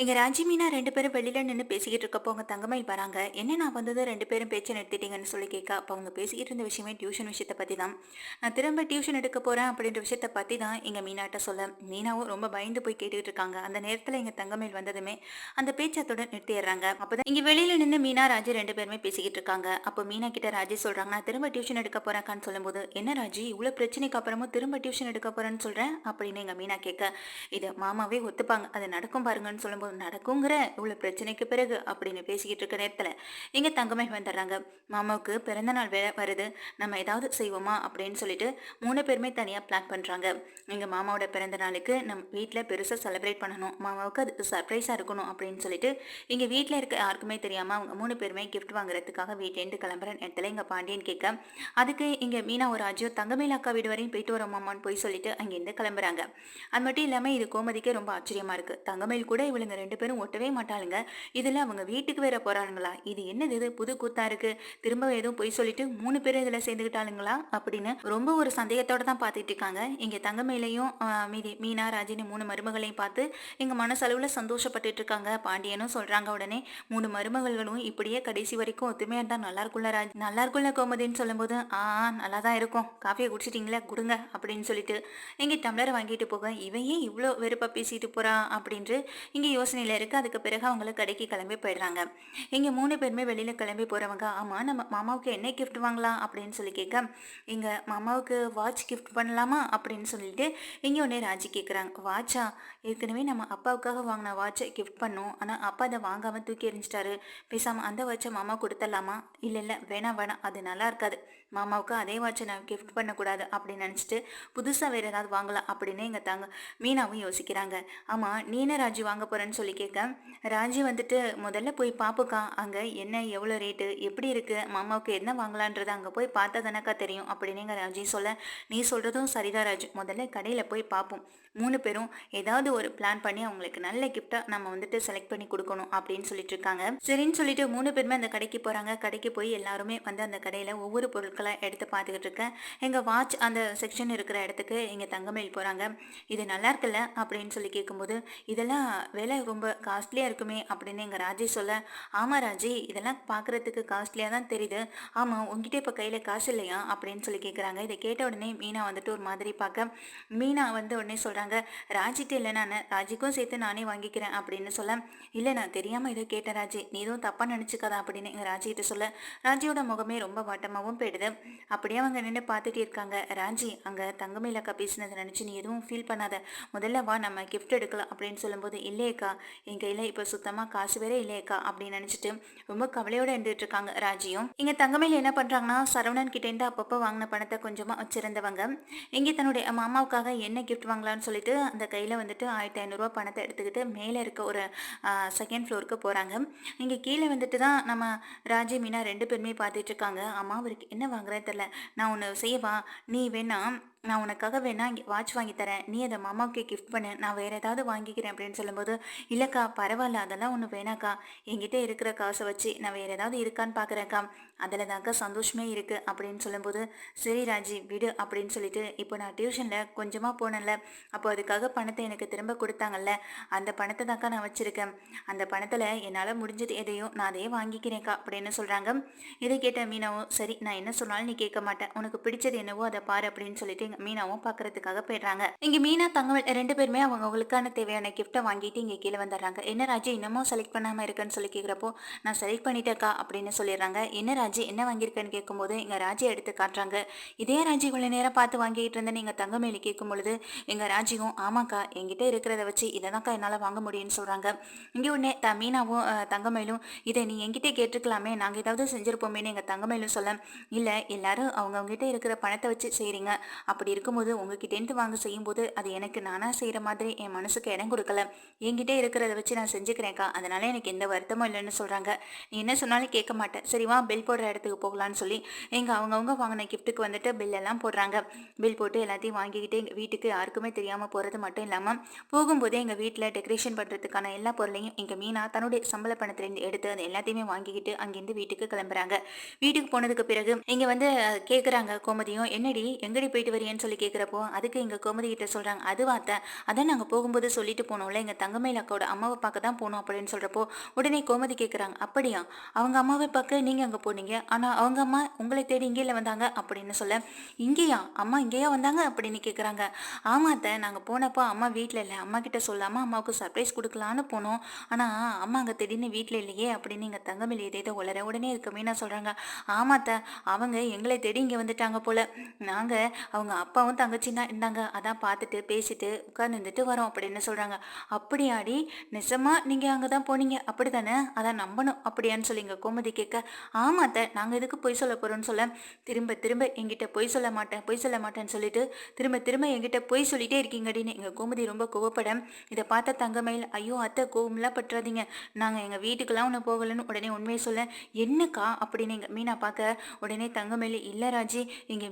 எங்க ராஜி மீனா 2 பேரும் வெளியில நின்னு பேசிக்கிட்டு இருக்கப்போ, அவங்க தங்கமயில் வராங்க. "என்ன நான் வந்ததும் 2 பேரும் பேச்ச நிறுத்திட்டீங்கன்னு?" சொல்லி கேட்க, அப்ப அவங்க பேசிக்கிட்டு இருந்த விஷயமே டியூஷன் விஷயத்த பத்தி தான். "நான் திரும்ப டியூஷன் எடுக்க போறேன்" அப்படின்ற விஷயத்த பத்தி தான் எங்க மீனாட்ட சொல்ல, மீனாவும் ரொம்ப பயந்து போய் கேட்டுக்கிட்டு இருக்காங்க. அந்த நேரத்துல எங்க தங்கமயில் வந்ததுமே, அந்த பேச்ச அத்தோட நிறுத்திர்றாங்க. அப்பதான் இங்க வெளியில நின்னு மீனா, ராஜி 2 பேருமே பேசிக்கிட்டு இருக்காங்க. அப்போ மீனா கிட்ட ராஜி சொல்றாங்க, "நான் திரும்ப டியூஷன் எடுக்க போறேன்க்கான்னு" சொல்லும்போது, "என்ன ராஜி, இவ்ளோ பிரச்சனைக்கு அப்புறமும் திரும்ப டியூஷன் எடுக்க போறேன்னு சொல்றேன்?" அப்படின்னு எங்க மீனா கேட்க, "இத மாமாவே ஒத்துப்பாங்க. அது நடக்கும் பாருங்கன்னு" சொல்லும்போது, "நடக்குங்கிற இவ்வளோ பிரச்சனைக்கு பிறகு" அப்படின்னு பேசிக்கிட்டு இருக்க நேரத்துல எங்க தங்கமயில் வந்துடுறாங்க. "மாமாவுக்கு பிறந்த நாள் வேற வருது. நம்ம ஏதாவது செய்வோமா?" அப்படின்னு சொல்லிட்டு 3 பேருமே தனியா பிளான் பண்றாங்க. எங்க மாமாவோட பிறந்த நாளுக்கு நம்ம வீட்ல பெருசா செலிப்ரேட் பண்ணணும். மாமாவுக்கு அது சர்ப்ரைஸா இருக்கணும் அப்படின்னு சொல்லிட்டு, எங்க வீட்ல இருக்க யாருக்குமே தெரியாம அவங்க 3 பேருமே கிஃப்ட் வாங்குறதுக்காக வீட்லேருந்து கிளம்புற நேரத்துல எங்க பாண்டியன் கேட்க, அதுக்கு இங்க மீனா ஒரு ராஜியும் தங்கமயில் அக்கா வீடு வரையும் போயிட்டு வரோம் மாமான்னு போய் சொல்லிட்டு அங்கேருந்து கிளம்புறாங்க. அது மட்டும் இல்லாம இது கோமதிக்கே ரொம்ப ஆச்சரியமா இருக்கு. தங்கமயில் கூட இவளுங்க 2 பேரும் ஒட்டவே மாட்டாளுங்க. இதுல அவங்க வீட்டுக்கு வேற போறானுங்களா? இது என்னது இது புது கூத்தா இருக்கு. திரும்ப ஏதோ பொய் சொல்லிட்டு 3 பேரும் இதுல சேர்ந்துக்கிட்டாளுங்களா? அப்படின்னு ரொம்ப ஒரு சந்தேகத்தோட தான் பார்த்துட்டு இருக்காங்க. இங்க தங்கமயிலையும் மீதி மீனா, ராஜினி 3 மருமகளையும் பார்த்து எங்க மனசளவுல சந்தோஷப்பட்டுட்டு இருக்காங்க. பாண்டியனும் சொல்றாங்க உடனே, "3 மருமகள்களும் இப்படியே கடைசி வரைக்கும் ஒத்துமையா இருந்தா நல்லா இருக்கும்ல ராஜ் நல்லா இருக்கும்ல கோமதின்னு" சொல்லும்போது, நல்லா தான் இருக்கும். காஃபிய குடிச்சிட்டீங்களா? குடுங்க" அப்படின்னு சொல்லிட்டு இங்க டம்ளர வாங்கிட்டு போக, "இவன் ஏன் இவ்ளோ வெறுப்பா பேசிட்டு போறான்?" அப்படின்ட்டு இங்க யோசனையில இருக்கு. அதுக்கு பிறகு அவங்கள கடைக்கு கிளம்பி போயிடுறாங்க. இங்க 3 பேருமே வெளியில கிளம்பி போறவங்க, "ஆமா நம்ம மாமாவுக்கு என்ன கிஃப்ட் வாங்கலாம்?" அப்படின்னு சொல்லி கேட்க, "எங்க மாமாவுக்கு வாட்ச் கிஃப்ட் பண்ணலாமா?" அப்படின்னு சொல்லிட்டு இங்க உடனே ராஜி கேட்குறாங்க. "வாட்சா? ஏற்கனவே நம்ம அப்பாவுக்காக வாங்கின வாட்ச கிஃப்ட் பண்ணோம். ஆனா அப்பா அத வாங்காம தூக்கி எறிஞ்சிட்டாரு. பேசாம அந்த வாட்ச மாமா குடுத்துடலாமா?" "இல்ல இல்ல வேணாம் வேணாம். அது நல்லா இருக்காது. மாமாவுக்கு அதே வாட்ச நான் கிஃப்ட் பண்ணக்கூடாது" அப்படின்னு நினைச்சிட்டு புதுசா வேற ஏதாவது வாங்கலாம் அப்படின்னு எங்க மீனாவும் யோசிக்கிறாங்க. "ஆமா நீ என்ன ராஜி வாங்க போறேன்னு?" சொல்லி கேட்க, ராஜி வந்துட்டு, "முதல்ல போய் பாப்புக்கா, அங்க என்ன எவ்வளோ ரேட்டு, எப்படி இருக்கு, மாமாவுக்கு என்ன வாங்கலான்றது அங்க போய் பார்த்தா தானக்கா தெரியும்" அப்படின்னு எங்க ராஜி சொல்ல, "நீ சொல்றதும் சரிதான் ராஜு. முதல்ல கடையில போய் பார்ப்போம். 3 பேரும் ஏதாவது ஒரு பிளான் பண்ணி அவங்களுக்கு நல்ல கிஃப்ட்டா நம்ம வந்துட்டு செலக்ட் பண்ணி கொடுக்கணும்" அப்படின்னு சொல்லிட்டு இருக்காங்க. சரின்னு சொல்லிட்டு 3 பேருமே அந்த கடைக்கு போறாங்க. கடைக்கு போய் எல்லாருமே வந்து அந்த கடையில ஒவ்வொரு பொருட்களா எடுத்து பார்த்துக்கிட்டு இருக்கேன். எங்க வாட்ச் அந்த செக்ஷன் இருக்கிற இடத்துக்கு எங்க தங்கமயில் போறாங்க. "இது நல்லா இருக்குல்ல?" அப்படின்னு சொல்லி கேட்கும்போது, "இதெல்லாம் விலை ரொம்ப காஸ்ட்லியா இருக்குமே" அப்படின்னு எங்க ராஜி சொல்ல, "ஆமா ராஜி, இதெல்லாம் பார்க்கறதுக்கு காஸ்ட்லியா தான் தெரியுது. ஆமா உன்கிட்ட இப்ப கையில காசு இல்லையா?" அப்படின்னு சொல்லி கேட்குறாங்க. இதை கேட்ட உடனே மீனா வந்துட்டு ஒரு மாதிரி பார்க்க, மீனா வந்து உடனே சொல்றாங்க, "ராஜிட்ட இல்லை நானு, ராஜிக்கும் சேர்த்து நானே வாங்கிக்கிறேன்" அப்படின்னு சொல்ல, "இல்லை நான் தெரியாம ஏதோ கேட்டேன் ராஜி, நீ எதுவும் தப்பா நினைச்சுக்காத" அப்படின்னு எங்க ராஜிகிட்ட சொல்ல, ராஜியோட முகமே ரொம்ப வாட்டமாவும் போயிடுது. அப்படியே அவங்க நின்று பார்த்துட்டே இருக்காங்க. "ராஜி, அங்க தங்கமயில் அக்கா பேசினதை நினைச்சு நீ எதுவும் ஃபீல் பண்ணாத. முதல்ல வா நம்ம கிஃப்ட் எடுக்கலாம்" அப்படின்னு சொல்லும்போது, "இல்லையேக்கா, என் கையில இப்போ சுத்தமா காசு வேற இல்லையேக்கா" அப்படின்னு நினைச்சிட்டு ரொம்ப கவலையோட இருந்துட்டு இருக்காங்க ராஜியும். இங்க தங்கமயில் என்ன பண்றாங்கன்னா, சரவணன் கிட்ட இருந்து அப்பப்போ வாங்கின பணத்தை கொஞ்சமா வச்சிருந்தவங்க இங்கே தன்னுடைய மாமாவுக்காக என்ன கிஃப்ட் வாங்கலாம்னு சொல்லிட்டு அந்த கையில வந்துட்டு ரூ. 1500 பணத்தை எடுத்துக்கிட்டு மேலே இருக்க ஒரு செகண்ட் ஃப்ளோருக்கு போறாங்க. இங்க கீழே வந்துட்டு தான் நம்ம ராஜி, மீனா 2 பேருமே பார்த்துட்டு இருக்காங்க. "அம்மா அவருக்கு என்ன வாங்குறேன்னு தெரியல. நான் ஒண்ணு செய்யவா? நீ வேணா நான் உனக்காக வேணா இங்க வாட்ச் வாங்கி தரேன். நீ அதை மாமாவுக்கு கிஃப்ட் பண்ணு. நான் வேற ஏதாவது வாங்கிக்கிறேன்" அப்படின்னு சொல்லும்போது, "இல்லக்கா பரவாயில்ல, அதெல்லாம் ஒன்றும் வேணாக்கா. என்கிட்ட இருக்கிற காசை வச்சு நான் வேற ஏதாவது இருக்கான்னு பார்க்குறேன்க்கா. அதில் தான்க்கா சந்தோஷமே இருக்கு" அப்படின்னு சொல்லும்போது, "சரி ராஜி விடு" அப்படின்னு சொல்லிட்டு, "இப்போ நான் டியூஷன்ல கொஞ்சமா போனேன்ல, அப்போ அதுக்காக பணத்தை எனக்கு திரும்ப கொடுத்தாங்கல்ல, அந்த பணத்தை தான்க்கா நான் வச்சிருக்கேன். அந்த பணத்துல என்னால முடிஞ்சது எதையோ நான் அதையே வாங்கிக்கிறேன்க்கா" அப்படின்னு சொல்றாங்க. இதை கேட்ட மீனாவும், "சரி நான் என்ன சொன்னாலும் நீ கேட்க மாட்டேன். உனக்கு பிடிச்சது என்னவோ அதை பாரு" அப்படின்னு சொல்லிட்டு எங்க மீனாவும் பார்க்கறதுக்காக போயிடுறாங்க. இங்க மீனா தங்கவேல் 2 பேருமே அவங்களுக்கான தேவையான கிஃப்ட்டை வாங்கிட்டு இங்க கீழே வந்துடுறாங்க. "என்ன ராஜி இன்னமும் செலக்ட் பண்ணாம இருக்கேன்னு" சொல்லி கேட்குறப்போ, "நான் செலக்ட் பண்ணிட்டேக்கா" அப்படின்னு சொல்லிடுறாங்க. "என்ன ராஜி என்ன வாங்கியிருக்கேன்னு" கேட்கும்போது எங்க ராஜி எடுத்து காட்டுறாங்க. "இதே ராஜி இவ்வளவு நேரம் பார்த்து வாங்கிட்டு இருந்தேன்னு" எங்க தங்கமேலி கேட்கும் பொழுது, எங்க ராஜியும், "ஆமாக்கா என்கிட்ட இருக்கிறத வச்சு இதைதான்க்கா என்னால வாங்க முடியும்னு" சொல்றாங்க. இங்க உடனே மீனாவும் தங்கமயிலும், "இதை நீ என்கிட்ட கேட்டிருக்கலாமே, நாங்க ஏதாவது செஞ்சிருப்போமேன்னு" எங்க தங்கமயிலும் சொல்ல, "இல்ல எல்லாரும் அவங்ககிட்ட இருக்கிற பணத்தை வச்சு செய்றீங்க. அப்படி இருக்கும்போது உங்ககிட்டேருந்து வாங்க செய்யும்போது அது எனக்கு நானா செய்யற மாதிரி என் மனசுக்கு இடம் கொடுக்கல. என்கிட்ட இருக்கிறத வச்சு நான் செஞ்சுக்கிறேன்க்கா. அதனால எனக்கு எந்த வருத்தமும் இல்லைன்னு" சொல்றாங்க. "நீ என்ன சொன்னாலும் கேட்க மாட்டேன். சரி வா பில் போடுற இடத்துக்கு போகலான்னு" சொல்லி அவங்கவுங்க வாங்கின கிஃப்ட்டுக்கு வந்துட்டு பில் எல்லாம் போடுறாங்க. பில் போட்டு எல்லாத்தையும் வாங்கிக்கிட்டு எங்க வீட்டுக்கு யாருக்குமே தெரியாம போறது மட்டும் இல்லாம, போகும்போதே எங்க வீட்ல டெக்கரேஷன் பண்றதுக்கான எல்லா பொருளையும் எங்க மீனா தன்னுடைய சம்பள பணத்திலேருந்து எடுத்து அது எல்லாத்தையுமே வாங்கிக்கிட்டு அங்கிருந்து வீட்டுக்கு கிளம்புறாங்க. வீட்டுக்கு போனதுக்கு பிறகு இங்க வந்து கேக்குறாங்க கோமதியும், "என்னடி எங்கடி போயிட்டு வரீங்க?" சொல்றீங்கன்னு சொல்லி கேட்குறப்போ, அதுக்கு எங்க கோமதி கிட்ட சொல்றாங்க, "அதுவா அத்தை, அதான் நாங்க போகும்போது சொல்லிட்டு போனோம்ல, எங்க தங்கமயில் அக்காவோட அம்மாவ பார்க்க தான் போனோம்" அப்படின்னு சொல்றப்போ, உடனே கோமதி கேட்குறாங்க, "அப்படியா? அவங்க அம்மாவ பார்க்க நீங்க அங்க போனீங்க. ஆனா அவங்க அம்மா உங்களை தேடி இங்கேல வந்தாங்க" அப்படின்னு சொல்ல, "இங்கேயா? அம்மா இங்கேயா வந்தாங்க?" அப்படின்னு கேட்குறாங்க. "ஆமா அத்தை, நாங்க போனப்போ அம்மா வீட்ல இல்ல. அம்மா கிட்ட சொல்லாம அம்மாவுக்கு சர்ப்ரைஸ் குடுக்கலான்னு போனோம். ஆனா அம்மா அங்க திடீர்னு வீட்ல இல்லையே" அப்படின்னு எங்க தங்கமயில் ஏதேதோ உளற. உடனே இதுக்கு மீனா சொல்றாங்க, "ஆமா அத்தை, அவங்க எங்களை தேடி இங்க வந்துட்டாங்க போல. நாங்க அவங்க அப்பாவும் தங்கச்சியும் தான் இருந்தாங்க. அதான் பார்த்துட்டு, பேசிட்டு, உட்கார்ந்துருந்துட்டு வரோம்" அப்படின்னு சொல்றாங்க. "அப்படியாடி? நிஜமா நீங்க அங்க தான் போனீங்க அப்படிதானே? அதான் நம்பணும்" அப்படியான்னு சொல்லி எங்க கோமதி கேட்க, "ஆமா அத்தை, நாங்க எதுக்கு பொய் சொல்ல போறோம்னு" சொல்ல, திரும்ப திரும்ப என்கிட்ட பொய் சொல்ல மாட்டேன், பொய் சொல்ல மாட்டேன்னு சொல்லிட்டு, திரும்ப திரும்ப என்கிட்ட பொய் சொல்லிட்டே இருக்கீங்கடின்னு எங்க கோமதி ரொம்ப கோவப்பட, இத பார்த்த தங்கமயில், "ஐயோ அத்தை, கோவம்லாம் பற்றாதீங்க. நாங்க எங்க வீட்டுக்கெல்லாம் ஒன்றும் போகலன்னு" உடனே உண்மையை சொல்ல, "என்னக்கா?" அப்படின்னு எங்க மீனா பார்க்க, உடனே தங்கமயில், "இல்ல ராஜி, இங்க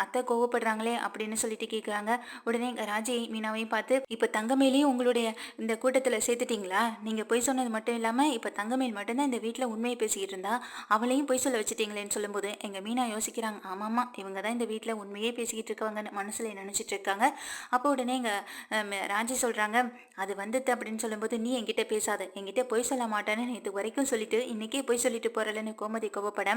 அத்தை கோவப்படுறாங்களே" அப்படின்னு சொல்லிட்டு கேட்குறாங்க. உடனே எங்க ராஜி மீனாவையும் பார்த்து, "இப்ப தங்கமயிலையும் உங்களுடைய இந்த கூட்டத்துல சேர்த்துட்டீங்களா? நீங்க பொய் சொன்னது மட்டும் இல்லாம இப்ப தங்கமயில் மட்டும்தான் இந்த வீட்ல உண்மையை பேசிக்கிட்டு இருந்தா, அவளையும் பொய் சொல்ல வச்சுட்டீங்களேன்னு" சொல்லும்போது எங்க மீனா யோசிக்கிறாங்க, ஆமாமா, இவங்க தான் இந்த வீட்ல உண்மையே பேசிக்கிட்டு இருக்கவங்கன்னு மனசுல நினைச்சிட்டு இருக்காங்க. அப்போ உடனே எங்க ராஜி சொல்றாங்க, "அது வந்துட்டு" அப்படின்னு சொல்லும்போது, "நீ என்கிட்ட பேசாத, என்கிட்ட பொய் சொல்ல மாட்டேன்னு நேத்து வரைக்கும் சொல்லிட்டு இன்னைக்கே பொய் சொல்லிட்டு போறலன்னு" கோமதி கோவப்பட,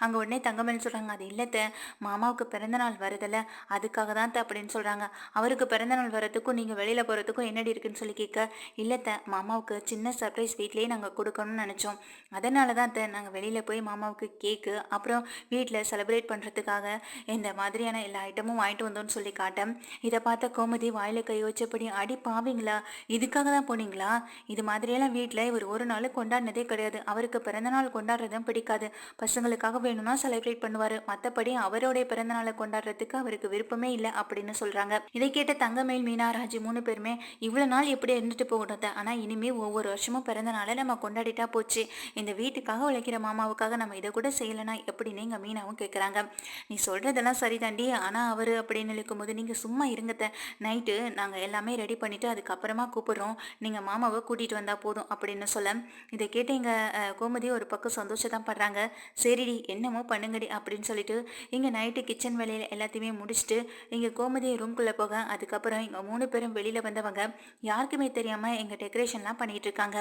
அங்க உடனே தங்கமயில் சொல்றாங்க, "அது இல்லத்த, மாமாவுக்கு பிறந்த நாள் வருதுல்ல, அதுக்காக தான் த" அப்படின்னு சொல்றாங்க. "அவருக்கு பிறந்த நாள் வரதுக்கும் நீங்க வெளியில போறதுக்கும் என்னடி இருக்குன்னு" சொல்லி கேட்க, "இல்லத்த, மாமாவுக்கு சின்ன சர்ப்ரைஸ் வீட்லயே நாங்க கொடுக்கணும்னு நினைச்சோம். அதனால தான் அத்தை நாங்க வெளியில போய் மாமாவுக்கு கேக்கு, அப்புறம் வீட்ல செலிப்ரேட் பண்றதுக்காக இந்த மாதிரியான எல்லா ஐட்டமும் வாங்கிட்டு வந்தோம்னு" சொல்லி காட்ட, இதை பார்த்த கோமதி வாயில கை வச்சபடி, "அடி பாவிங்களா, இதுக்காக தான் போனீங்களா? இது மாதிரியெல்லாம் வீட்டில் இவர் ஒரு நாள் கொண்டாடினதே கிடையாது. அவருக்கு பிறந்தநாள் கொண்டாடுறதும் பிடிக்காது. பசங்களுக்காக வேணும்னா செலிப்ரேட் பண்ணுவார். மற்றபடி அவருடைய பிறந்தநாளை கொண்டாடுறதுக்கு அவருக்கு விருப்பமே இல்லை" அப்படின்னு சொல்கிறாங்க. இதை கேட்ட தங்கமயில், மீனா, ராஜி 3 பேருமே, "இவ்வளோ நாள் எப்படி இருந்துட்டு போகட்டும் அத்தை. ஆனால் இனிமேல் ஒவ்வொரு வருஷமும் பிறந்த நாளை நம்ம கொண்டாடிட்டா போச்சு. இந்த வீட்டுக்காக உழைக்கிற மாமாவுக்காக நம்ம இதை கூட செய்யலைனா எப்படின்னு" எங்கள் மீனாவும் கேட்குறாங்க. "நீ சொல்கிறதெல்லாம் சரிதாண்டி, ஆனால் அவர்" அப்படின்னு இருக்கும்போது, "நீங்கள் சும்மா இருங்கத்த, நைட்டு நாங்கள் எல்லாமே ரெடி பண்ணிவிட்டு அதுக்கப்புறமா கூப்பிடுறோம், நீங்கள் மாமாவை கூட்டிகிட்டு வந்தால் போதும்" அப்படின்னு சொல்ல, இதை கேட்டு எங்கள் கோமதி ஒரு பக்கம் சந்தோஷம் படுறாங்க. "சரிடி, என்னமோ பண்ணுங்கடி" அப்படின்னு சொல்லிட்டு இங்கே நைட்டு கிச்சன் வேலையில் எல்லாத்தையுமே முடிச்சுட்டு எங்கள் கோமதி ரூம்குள்ளே போக, அதுக்கப்புறம் எங்கள் 3 பேரும் வெளியில் வந்தவங்க யாருக்குமே தெரியாமல் எங்கள் டெக்கரேஷன்லாம் பண்ணிகிட்டு இருக்காங்க.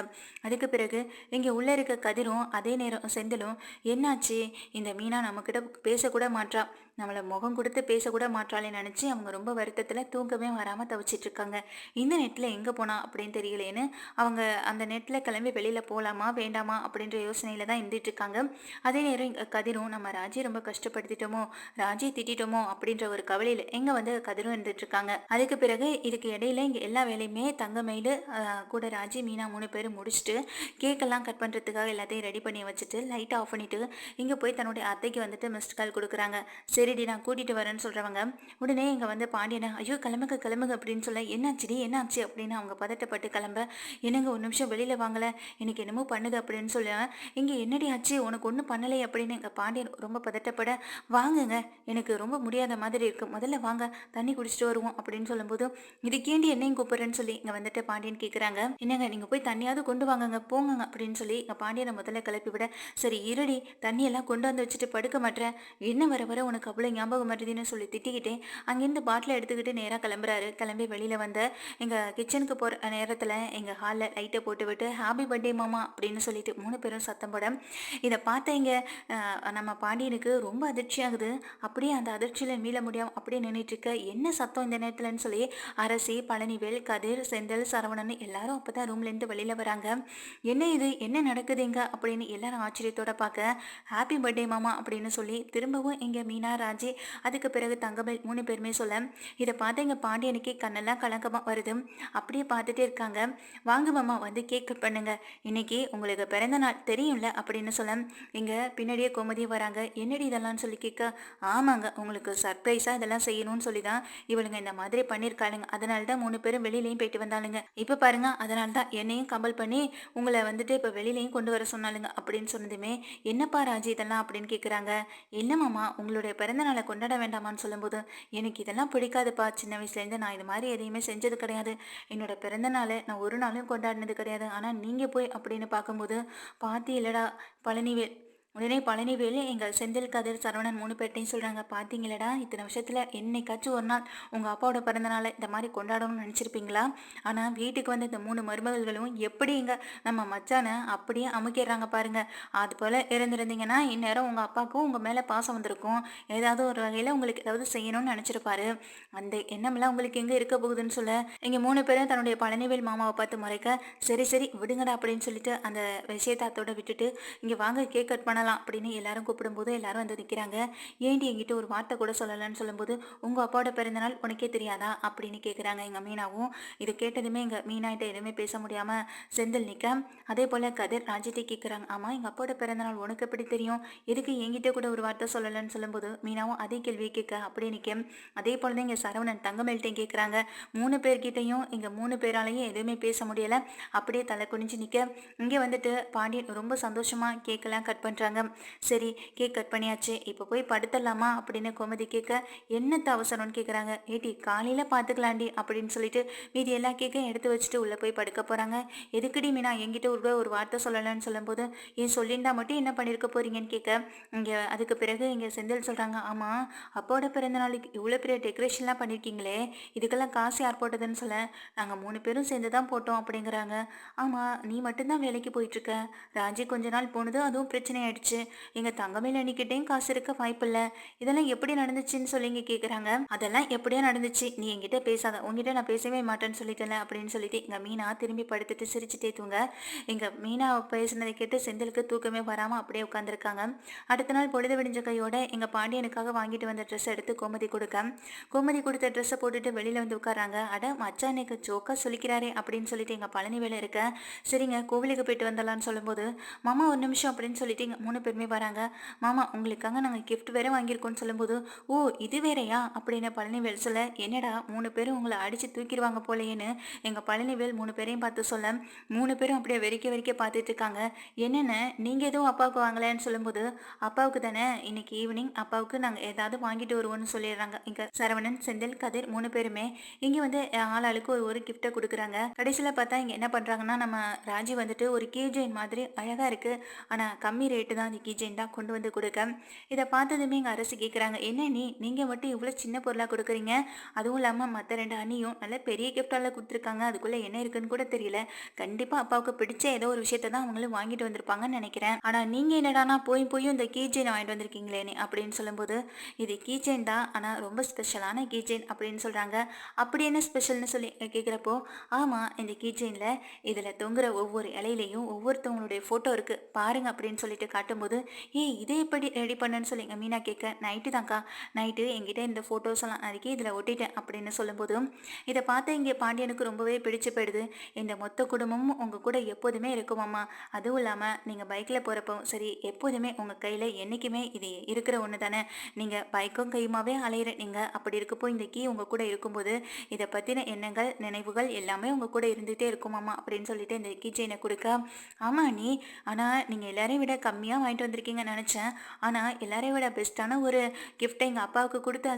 அதுக்கு பிறகு இங்கே உள்ளே இருக்க கதிரும் அதே நேரம் செந்திலும், "என்னாச்சு, இந்த மீனா நம்மக்கிட்ட பேசக்கூட மாட்றா, நம்மளை முகம் கொடுத்து பேசக்கூட மாட்டாளே" நினச்சி அவங்க ரொம்ப வருத்தத்தில் தூங்கவே வராமல் தவிச்சிட்டு இருக்காங்க. இந்த நெட்டில் எங்கே போனா அப்படின்னு தெரியலேன்னு அவங்க அந்த நெட்டில் கிளம்பி வெளியில் போகலாமா வேண்டாமா அப்படின்ற யோசனையில் தான் இருந்துட்டு இருக்காங்க. அதே நேரம் இங்கே கதிரும், நம்ம ராஜி ரொம்ப கஷ்டப்படுத்திட்டோமோ, ராஜி திட்டோமோ அப்படின்ற ஒரு கவலையில் எங்கே வந்து கதிரும் இருந்துட்டு இருக்காங்க. அதுக்கு பிறகு இதுக்கு இடையில இங்கே எல்லா வேலையுமே தங்கமயில் கூட ராஜி, மீனா 3 பேரும் முடிச்சுட்டு கேக்கெல்லாம் கட் பண்ணுறதுக்காக எல்லாத்தையும் ரெடி பண்ணி வச்சுட்டு லைட்டை ஆஃப் பண்ணிவிட்டு இங்கே போய் தன்னுடைய அத்தைக்கு வந்துட்டு மிஸ்ட் கால் கொடுக்குறாங்க. "சரிடி, நான் கூட்டிகிட்டு வரேன்னு" சொல்கிறவங்க உடனே இங்கே வந்து பாண்டியனை, "ஐயோ கிளம்புங்க கிளம்புங்க" அப்படின்னு சொல்ல, "என்னாச்சுடி என்னாச்சு" அப்படின்னு அவங்க பதட்டப்பட்டு கிளம்ப, "என்னங்க ஒரு நிமிஷம் வெளியில் வாங்கலை, எனக்கு என்னமோ பண்ணுது" அப்படின்னு சொல்ல, "இங்கே என்னடி ஆச்சு, உனக்கு ஒன்றும் பண்ணலை" அப்படின்னு எங்கள் பாண்டியன் ரொம்ப பதட்டப்பட, "வாங்குங்க, எனக்கு ரொம்ப முடியாத மாதிரி இருக்குது, முதல்ல வாங்க, தண்ணி குடிச்சிட்டு வருவோம்" அப்படின்னு சொல்லும்போது, "இதுக்கேண்டி என்னையும் கூப்பிட்றேன்னு" சொல்லி இங்கே வந்துட்டு பாண்டியன் கேட்குறாங்க. "என்னங்க, நீங்கள் போய் தண்ணியாவது கொண்டு வாங்கங்க, போங்கங்க" அப்படின்னு சொல்லி எங்கள் பாண்டியனை முதல்ல கிளப்பி விட, "சரி இருடி, தண்ணியெல்லாம் கொண்டு வந்து வச்சுட்டு படுக்க மாட்டேன், என்ன வர வர உனக்கு அவ்வளோ ஞாபகம் வருதுன்னு" சொல்லி திட்டிக்கிட்டே அங்கேருந்து பாட்டிலை எடுத்துக்கிட்டு நேராக கிளம்புறாரு. கிளம்பி வெளியில் வந்த எங்கள் கிச்சனுக்கு போகிற நேரத்தில் எங்கள் ஹாலில் லைட்டை போட்டு விட்டு, "ஹாப்பி பர்த்டே மாமா" அப்படின்னு சொல்லிட்டு 3 பேரும் சத்தம் போட, இதை பார்த்த இங்கே நம்ம பாண்டியனுக்கு ரொம்ப அதிர்ச்சி ஆகுது. அப்படியே அந்த அதிர்ச்சியில் மீள முடியாமல் அப்படியே நின்றுட்டு இருக்க, "என்ன சத்தம் இந்த நேரத்துலன்னு" சொல்லி அரசி, பழனிவேல், கதிர், செந்தில், சரவணன் எல்லாரும் அப்போ தான் ரூம்லேருந்து வெளியில் வராங்க. "என்ன இது, என்ன நடக்குதுங்க" அப்படின்னு எல்லாரும் ஆச்சரியத்தோட பார்க்க, "ஹாப்பி பர்த்டே மாமா" அப்படின்னு சொல்லி திரும்பவும் இங்கே மீனா, ராஜி, அதுக்கு பிறகு தங்கமயில் 3 பேருமே சொல்ல, இதை பார்த்து எங்கள் பாண்டியனுக்கே கண்ணெல்லாம் கலக்கமாக வருது. அப்படியே பார்த்துட்டே இருக்காங்க. "வாங்க மாமா, வந்து கேக் கட் பண்ணுங்க, இன்னைக்கு உங்களுக்கு பிறந்த நாள் தெரியும்ல" அப்படின்னு சொல்ல, இங்கே பின்னாடியே கோமதி வராங்க. "என்னடி இதெல்லாம்" சொல்லி கேட்க, "ஆமாங்க, உங்களுக்கு சர்ப்ரைஸாக இதெல்லாம் செய்யணும்னு சொல்லி தான் இவளுங்க இந்த மாதிரி பண்ணியிருக்காளுங்க, அதனால தான் 3 பேரும் வெளியிலையும் போயிட்டு வந்தாளுங்க, இப்போ பாருங்க, அதனால தான் என்னையும் கம்பல் பண்ணி உங்களை வந்துட்டு இப்போ வெளியிலையும் கொண்டு வர சொன்னாலுங்க" அப்படின்னு சொன்னதுமே, "என்னப்பா ராஜி இதெல்லாம்" அப்படின்னு கேட்குறாங்க. "இல்லை மாமா, உங்களுடைய பிறந்த நாளை கொண்டாட வேண்டாமான்னு" சொல்லும்போது, "எனக்கு இதெல்லாம் பிடிக்காதுப்பா, சின்ன வயசுலேருந்து நான் இது மாதிரி எதையுமே செஞ்சது கிடையாது, என்னோட பிறந்த நாளை நான் ஒரு நாளும் கொண்டாடினது கிடையாது, ஆனால் நீங்கள் போய்" அப்படின்னு பார்க்கும்போது, "பாத்தி இல்லடா பழனிவேல், உடனே பழனிவேலு எங்கள் செந்தில், கதிர், சரவணன் 3 பேர்ட்டையும் சொல்றாங்க. "பார்த்தீங்களடா, இத்தனை வருஷத்துல என்னைக்காச்சும் ஒரு நாள் உங்க அப்பாவோட பிறந்த நாள இந்த மாரி கொண்டாடணும்னு நெனச்சிருப்பீங்களா? ஆனா வீட்டுக்கு வந்த இந்த 3 மருமகள்களும் எப்படி இங்க நம்ம மச்சான அப்படியே அமுக்கிடுறாங்க பாருங்க. அதுபோல இருந்திருந்தீங்கன்னா, இந்நேரம் உங்க அப்பாவுக்கும் உங்க மேல பாசம் வந்திருக்கும். ஏதாவது ஒரு வகையில உங்களுக்கு ஏதாவது செய்யணும்னு நெனச்சிருப்பாரு. அந்த எண்ணம்லாம் உங்களுக்கு எங்க இருக்க போகுதுன்னு சொல்ல, இங்க 3 பேரும் தன்னுடைய பழனிவேல் மாமாவ பார்த்து முறைக்க, "சரி, சரி விடுங்கடா" அப்படின்னு சொல்லிட்டு அந்த விஷயத்த அத்தோட விட்டுட்டு, "இங்க வாங்க கேக் கட் பண்ணலாம்" அப்படின்னு எல்லாரும் கூப்பிடும்போது எல்லாரும் வந்து நிற்கிறாங்க. "ஏன்டி என்கிட்ட ஒரு வார்த்தை கூட சொல்லலன்னு" சொல்லும்போது, "உங்க அப்பாவோட பிறந்தநாள் உனக்கே தெரியாதா?" அப்படின்னு கேட்குறாங்க எங்க மீனாவும். இது கேட்டதுமே எங்க மீனாட்ட எதுவுமே பேச முடியாம செந்தில் நிற்க, அதே போல கதிர் ராஜித்தை கேட்குறாங்க. "ஆமா, எங்க அப்பாவோட பிறந்தநாள் உனக்கு எப்படி தெரியும்? எதுக்கு என்கிட்ட கூட ஒரு வார்த்தை சொல்லலன்னு" சொல்லும்போது மீனாவும் அதே கேள்வியை கேட்க அப்படியே நிற்க, அதே போல தான் இங்க சரவணன் தங்கமேல்கிட்டையும் கேட்குறாங்க. 3 பேர்கிட்டையும் இங்க 3 பேராலையும் எதுவுமே பேச முடியல. அப்படியே தலை குனிஞ்சு நிற்க, இங்கே வந்துட்டு பாண்டியன் ரொம்ப சந்தோஷமா கேக்கெல்லாம் கட் பண்ணுறாங்க. சரி, கேக் கட் பண்ணியாச்சு, இப்போ போய் படுத்துடலாமா அப்படின்னு கோமதி கேட்க, என்னத்த அவசரம்னு கேட்குறாங்க. "ஏட்டி காலையில் பார்த்துக்கலாண்டி" அப்படின்னு சொல்லிட்டு மீதி எல்லா கேக்கையும் எடுத்து வச்சுட்டு உள்ளே போய் படுக்க போகிறாங்க. "எதுக்குடி மீனா என்கிட்ட ஒரு வார்த்தை சொல்லலைன்னு" சொல்லும்போது, "ஏன் சொல்லியிருந்தா மட்டும் என்ன பண்ணியிருக்க போறீங்கன்னு" கேட்க, இங்கே அதுக்கு பிறகு இங்கே செந்தில் சொல்கிறாங்க. "ஆமாம், அப்பாவோட பிறந்த நாளைக்கு இவ்வளோ பெரிய டெக்கரேஷன்லாம் பண்ணியிருக்கீங்களே, இதுக்கெல்லாம் காசு யார் போட்டதுன்னு" சொல்ல, "நாங்கள் 3 பேரும் சேர்ந்து தான் போட்டோம்" அப்படிங்கிறாங்க. "ஆமாம், நீ மட்டும்தான் வேலைக்கு போயிட்டுருக்க, ராஜி கொஞ்ச நாள் போனது அதுவும் பிரச்சனை ஆயிடுச்சு. எங்க தங்கமேல் அண்ணிக்கிட்டேயும் காசு இருக்க வாய்ப்பில்ல. இதெல்லாம் எப்படி நடந்துச்சுன்னு சொல்லி இங்க கேக்குறாங்க. அதெல்லாம் எப்படியோ நடந்துச்சு. நீ என்கிட்ட பேசாத. உன்கிட்ட நான் பேசவே மாட்டேன்னு சொல்லிட்டேன்ல அப்படின்னு சொல்லிட்டு எங்க மீனா திரும்பி படுத்துட்டு சிரிச்சுட்டே தூங்க. எங்க மீனா பேசுனதை கேட்டு செந்திலுக்கு தூக்கமே வராம அப்படியே உட்காந்துருக்காங்க. அடுத்த நாள் பொழுது விடிஞ்ச கையோட எங்க பாண்டியனுக்காக வாங்கிட்டு வந்த ட்ரெஸ் எடுத்து கோமதி கொடுக்க, கோமதி கொடுத்த ட்ரெஸ்ஸை போட்டுட்டு வெளியில வந்து உட்காராங்க. அட மச்சான் எனக்கு ஜோக்கா சொல்லிக்கிறாரே அப்படின்னு சொல்லிட்டு எங்க பழனி வேலை இருக்க, சரிங்க கோவிலுக்கு போயிட்டு வந்துடலான்னு சொல்லும்போது, மாமா ஒரு நிமிஷம் அப்படின்னு சொல்லிட்டு இங்க 3 பேருமே வராங்க. மாமா உங்களுக்காக நாங்கள் கிஃப்ட் வேற வாங்கியிருக்கோம்னு சொல்லும்போது, "ஓ இது வேறயா?" அப்படின்னு பழனிவேல் சொல்ல, "என்னடா 3 பேரும் உங்களை அடிச்சு தூக்கிடுவாங்க போலேன்னு" எங்கள் பழனிவேல் 3 பேரையும் பார்த்து சொல்ல, 3 பேரும் அப்படியே வெறிக்க வெறிக்க பார்த்துட்டு இருக்காங்க. "என்னென்ன நீங்கள் எதுவும் அப்பாவுக்கு வாங்கலைன்னு" சொல்லும்போது, "அப்பாவுக்கு தானே இன்னைக்கு ஈவினிங் அப்பாவுக்கு நாங்கள் ஏதாவது வாங்கிட்டு வருவோம்னு" சொல்லிடுறாங்க. இங்கே சரவணன், செந்தில், கதிர் 3 பேருமே இங்கே வந்து ஆளாளுக்கு ஒரு ஒரு கிஃப்ட்டை கொடுக்குறாங்க. கடைசியில் பார்த்தா இங்கே என்ன பண்ணுறாங்கன்னா, நம்ம ராஜி வந்துட்டு ஒரு கீ செயின் மாதிரி அழகாக இருக்குது, ஆனால் கம்மி ரேட்டு தான், அந்த கீ செயின் தான் கொண்டு வந்து கொடுக்க, இதை பார்த்ததுமே எங்கள் அரசு கேட்குறாங்க. "என்ன நீங்கள் மட்டும் இவ்வளோ சின்ன பொருளாக கொடுக்குறீங்க? அதுவும் இல்லாமல் மற்ற 2 அண்ணியும் நல்ல பெரிய கிஃப்டால கொடுத்துருக்காங்க, அதுக்குள்ளே என்ன இருக்குன்னு கூட தெரியல. கண்டிப்பாக அப்பாவுக்கு பிடிச்ச ஏதோ ஒரு விஷயத்தை தான் அவங்களும் வாங்கிட்டு வந்திருப்பாங்கன்னு நினைக்கிறேன். ஆனால் நீங்கள் என்னடானா போயும் இந்த கீ செயின் வாங்கிட்டு வந்திருக்கீங்களேன்னு" அப்படின்னு சொல்லும்போது, "இது கீ செயின் தான், ஆனால் ரொம்ப ஸ்பெஷலான கீ செயின்" அப்படின்னு சொல்கிறாங்க. "அப்படி என்ன ஸ்பெஷல்னு சொல்லி கேட்குறப்போ, ஆமாம் இந்த கீ செயினில் இதில் தொங்குற ஒவ்வொரு இலையிலையும் ஒவ்வொருத்தவங்களுடைய ஃபோட்டோ இருக்குது பாருங்க" அப்படின்னு சொல்லிட்டு காட்டும்போது, "ஏய் இதை எப்படி ரெடி பண்ணுன்னு" சொல்லி எங்கள் மீனா கேட்க, "நைட்டு தான்க்கா, நைட்டு என்கிட்ட இந்த ஃபோட்டோஸ் எல்லாம் அதுக்கே இதில் ஒட்டிட்டேன்" அப்படின்னு சொல்லும்போது, இதை பார்த்து இங்கே பாண்டியனுக்கு ரொம்பவே பிடிச்சு போயிடுது. "இந்த மொத்த குடும்பமும் உங்கள் கூட எப்போதுமே இருக்குமாம்மா, அதுவும் இல்லாமல் நீங்கள் பைக்கில் போகிறப்போ சரி எப்போதுமே உங்கள் கையில் என்றைக்குமே இது இருக்கிற ஒன்று தானே, நீங்கள் பைக்கும் கையுமாவே அலையிறீங்க, அப்படி இருக்கப்போ இந்த கீ உங்கள் கூட இருக்கும்போது இதை பற்றின எண்ணங்கள் நினைவுகள் எல்லாமே உங்கள் கூட இருந்துகிட்டே இருக்குமாம்மா" அப்படின்னு சொல்லிட்டு இந்த கீ செயினை கொடுக்க, "ஆமா நீ, ஆனால் நீங்கள் எல்லாரையும் விட கம்மியாக வாங்கிட்டு வந்திருக்கீங்கன்னு நினச்சேன், ஆனால் எல்லாரையும் விட பெஸ்ட்டான ஒரு கிஃப்ட்டை எங்கள் அப்பாவுக்கு கொடுத்து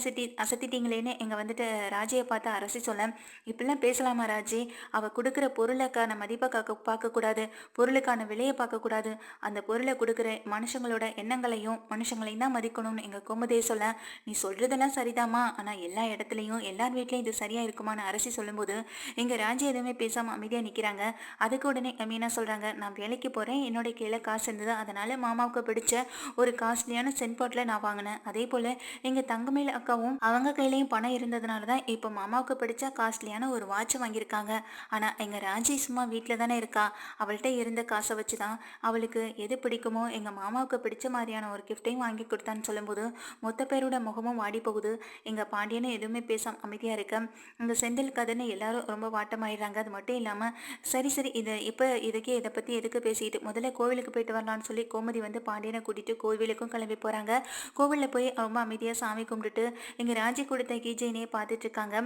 அசத்திட்டீங்களேன்னு" எங்கள் வந்துட்டு ராஜியை பார்த்து அரசி சொல்ல, "இப்படிலாம் பேசலாமா ராஜி? அவள் கொடுக்குற பொருளுக்கான மதிப்பை பார்க்கக்கூடாது, பொருளுக்கான விலையை பார்க்கக்கூடாது, அந்த பொருளை கொடுக்குற மனுஷங்களோட எண்ணங்களையும் மனுஷங்களையும் தான் மதிக்கணும்னு" எங்கள் கோமதியை சொல்ல, "நீ சொல்கிறதெல்லாம் சரிதாம்மா, ஆனால் எல்லா இடத்துலையும் எல்லார் வீட்லேயும் இது சரியாக இருக்குமான்னு" அரசி சொல்லும்போது எங்கள் ராஜி எதுவுமே பேசாமல் அமைதியாக நிற்கிறாங்க. அதுக்கு உடனே மீனா சொல்கிறாங்க, "நான் வேலைக்கு போகிறேன், என்னோட கையில் காசு இருந்தது, அதனால் மாமாவுக்கு பிடிச்ச ஒரு காஸ்ட்லியான சென்ட் பாட்டில் நான் வாங்கினேன். அதே போல் எங்கள் தங்கமேல் அக்காவும் அவங்க கையிலையும் பணம் இருந்ததுனால தான் இப்போ மாமாவுக்கு பிடிச்ச காஸ்ட்லியான ஒரு வாட்ச் வாங்கியிருக்காங்க. ஆனால் எங்கள் ராஜி சும்மா வீட்டில் தானே இருக்கா, அவள்கிட்ட இருந்த காசை வச்சு தான் அவளுக்கு எது பிடிக்குமோ எங்கள் மாமாவுக்கு பிடிச்ச மாதிரியான ஒரு கிஃப்ட்டையும் வாங்கி கொடுத்தான்னு" சொல்லும்போது மொத்த பேரோட முகமும் வாடி போகுது. எங்கள் பாண்டியனும் எதுவுமே பேசாம அமைதியாக இருக்க, இந்த செந்தில் கதைன்னு எல்லாரும் ரொம்ப வாட்டமாயிடுறாங்க. அது மட்டும் இல்லாமல், "சரி சரி இதை இப்போ இதுக்கே இதை பற்றி எதுக்கு பேசிக்கிட்டு, முதல்ல கோவிலுக்கு போயிட்டு வரலான்னு" சொல்லி கோமதி வந்து பாண்டியனை கூட்டிகிட்டு கோவிலுக்கும் கிளம்பி போகிறாங்க. கோவிலில் போய் ரொம்ப அமைதியாக சாமி கும்பிட்டுட்டு எங்கள் ராஜி கொடுத்த கீஜைனே பார்த்துட்டு இருக்காங்க.